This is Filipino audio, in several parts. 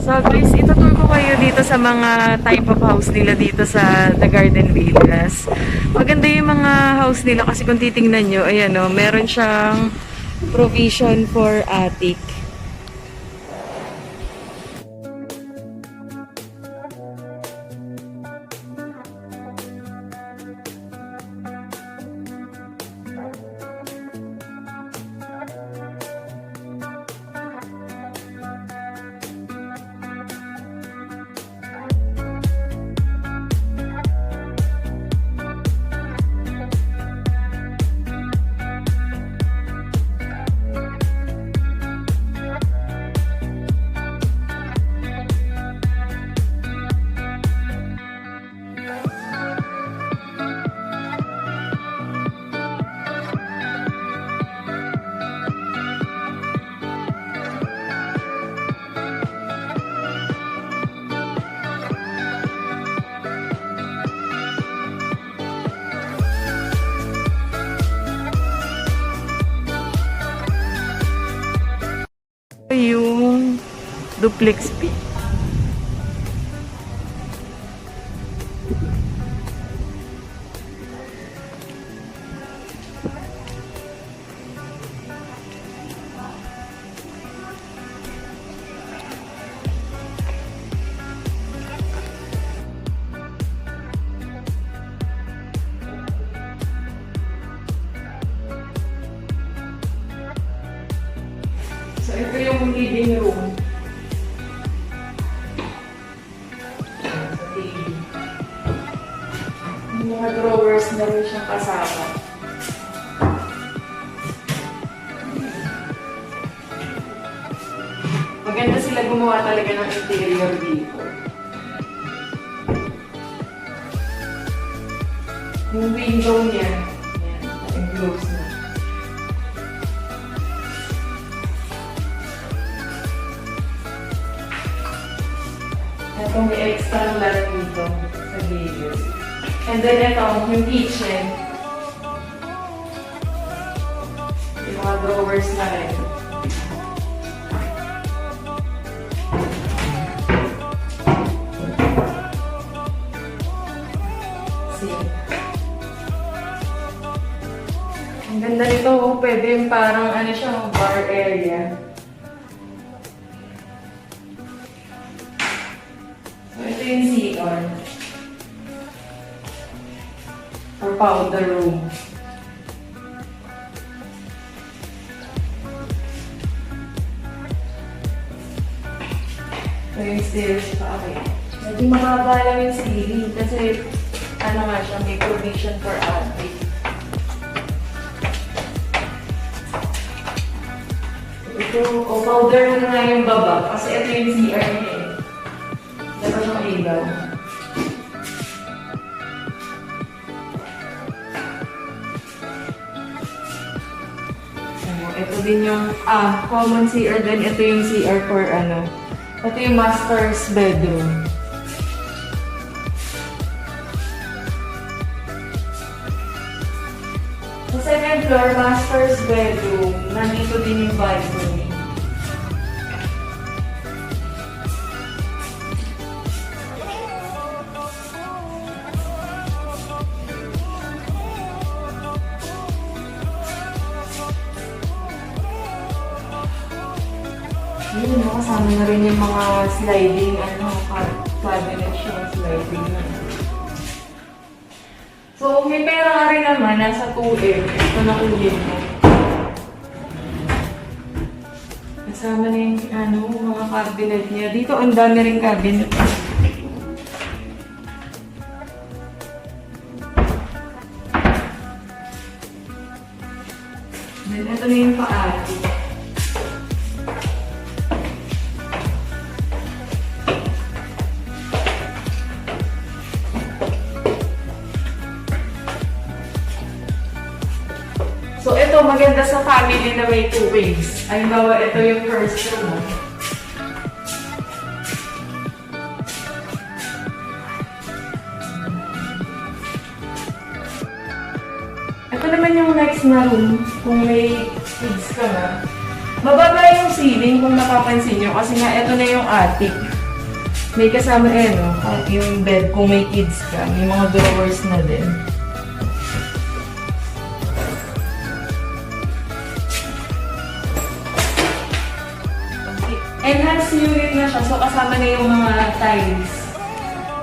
So guys, itutur ko kayo dito sa mga type of house nila dito sa The Garden Vilas. Maganda yung mga house nila kasi kung titingnan nyo, ayan o, meron siyang provision for attic. Yung Duplex B. So, ito yung living room. Yung mga drawers na rin siyang kasama. Maganda sila gumawa talaga ng interior dito. Yung window niya, yan, naka-enclose na. Itong may extra lang dito sa gilid. And then ito, yung kitchen. Yung mga drawers na rin. See? Ang ganda nito, pwede yung parang ano siya, bar area. Ito yung CR. Or powder room. Ito yung stairs pa. Okay. Medyo mababa lang yung ceiling kasi ano nga siya, may provision for attic. Ito, powder room na yung baba kasi ito yung CR niya. Dapat siyang ilaw. Ito din yung, common CR din. Ito yung CR for ano. Ito yung master's bedroom. Sa second floor, master's bedroom. Nandito din yung balcony. Yun, kasama na rin yung mga sliding, cabinet siya, sliding na. So, may pera ka rin naman, nasa 2M. Ito na ulit mo. Kasama na yung, mga cabinet niya. Dito, ang dami rin cabinet. Then, ito na yung paati. So, ito maganda sa family na may 2 wings. Halimbawa, ito yung first room. Ito naman yung next na room, kung may kids ka na. Mababa yung ceiling kung napapansin nyo kasi nga ito na yung attic. May kasama no? Yung bed kung may kids ka. May mga drawers na din. Enhanced unit na siya, so kasama na yung mga tiles.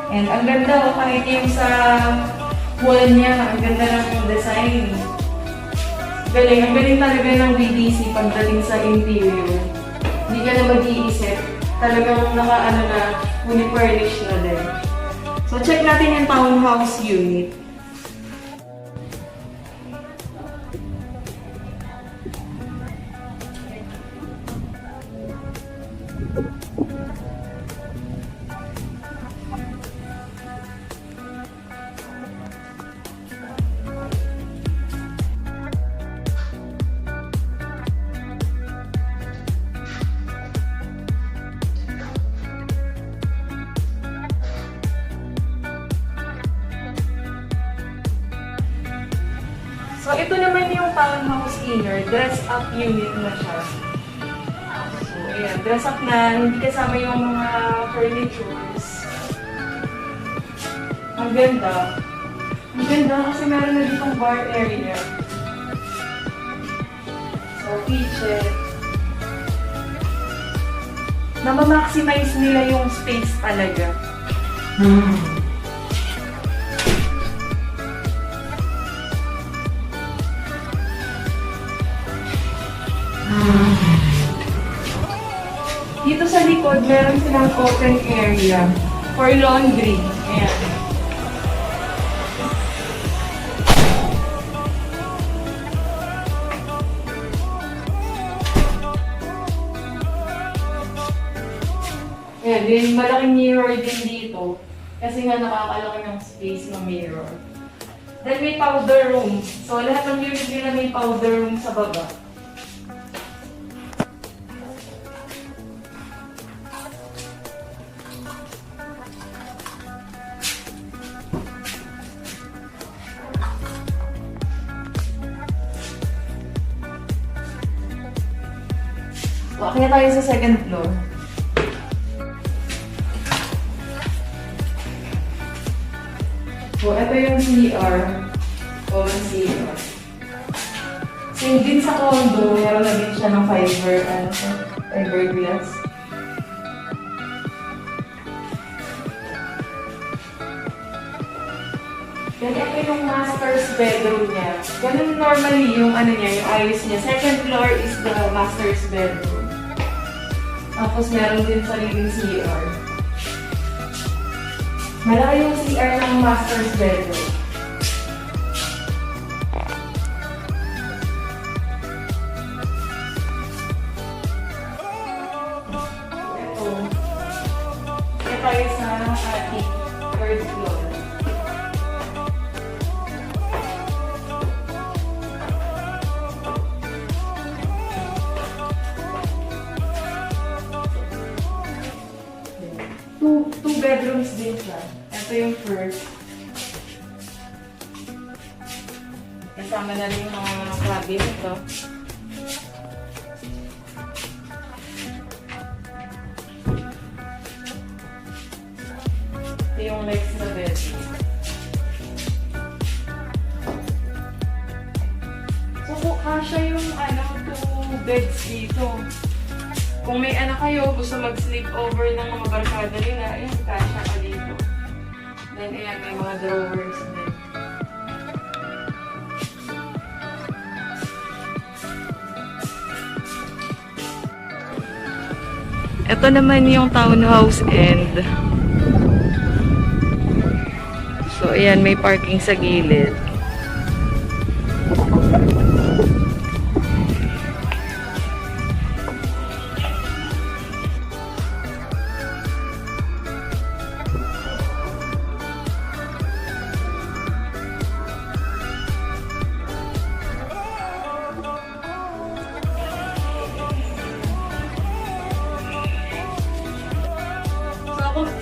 And ang ganda, kahit yung sa wall niya, ang ganda ng design. Galing, ang galing talaga ng VDC pagdating sa interior. Hindi ka na mag-iisip. Talagang fully furnished na din. So check natin yung townhouse unit. So, ito naman yung townhouse inner, dress-up unit na siya. So, ayan, dress-up na, hindi kasama yung mga furnitures. Ang ganda. Ang ganda kasi meron na ditong bar area. So, kitchen. Namamaximize nila yung space talaga. Dito sa likod, meron silang open area for laundry. Ayan. Ayan, din malaking mirror din dito. Kasi nga nakakalaki ng space ng mirror. Then may powder room. So lahat ng unit nila may powder room sa baba. Kaya tayo sa second floor. So, ito yung CR. Common CR. Same din sa condo, meron na din siya ng fiber glass. Then, ito yung master's bedroom niya. Ganun normally yung niya, yung ayos niya. Second floor is the master's bedroom. Tapos meron din sariling CR. Malaki yung CR ng master's bedroom. Ito. Ito tayo sa attic, third floor. Two bedrooms din siya. Ito yung first. Kasama na rin yung mga cabinet ito. Ito yung legs na bed. So, kasha yung two beds dito. Kung may anak kayo, gusto mag-sleep over ng mga barkada nila, ayan, kasha ka dito. Then, ayan, may mga drawers din. Ito naman yung townhouse end. So, ayan, may parking sa gilid.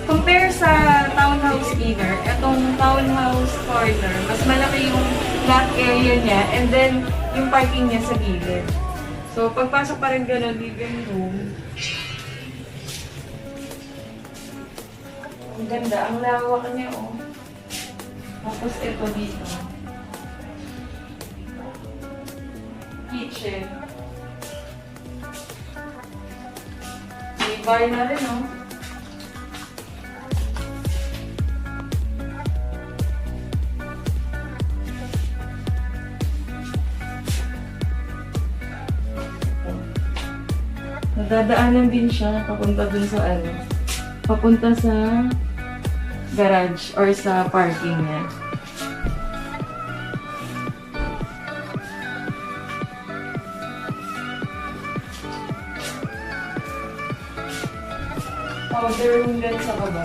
Compare sa townhouse inner, itong townhouse corner, mas malaki yung lot area niya and then yung parking niya sa gilid. So, pagpasok pa rin gano'n, living room. Ganda. Ang lawak niya, oh. Tapos ito dito. Kitchen. May bar na rin, oh. Nadadaanan din siya papunta dun sa ano. Papunta sa garage or sa parking niya. Powder room din sa baba.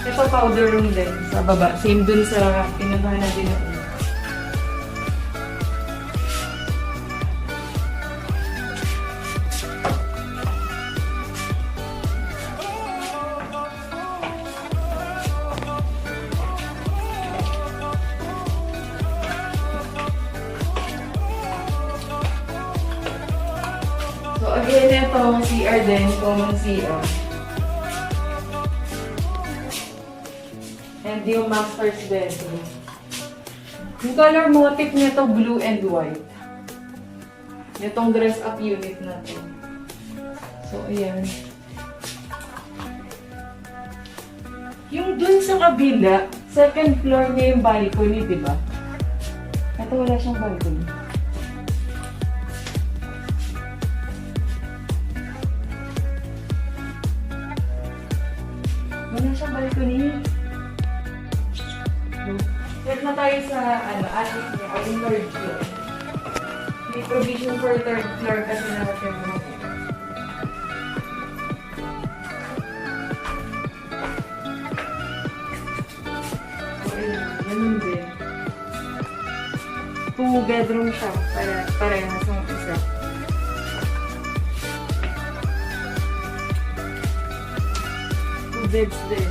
Ito powder room din sa baba. Same dun sa pinuntahan natin na una. So again, ito CR din, common CR. And yung master's bedroom. Yung color motif nito, blue and white. Itong dress-up unit na to. So, ayan. Yung dun sa kabila, second floor niya yung balcony, di ba? Ito wala siyang balcony. Wala siyang balcony. Set na tayo sa attic niya, o yung third floor. May provision for third floor kasi natin mo. So, ayun, ganun din. 2 bedroom siya, parehas ng isa. Two beds din.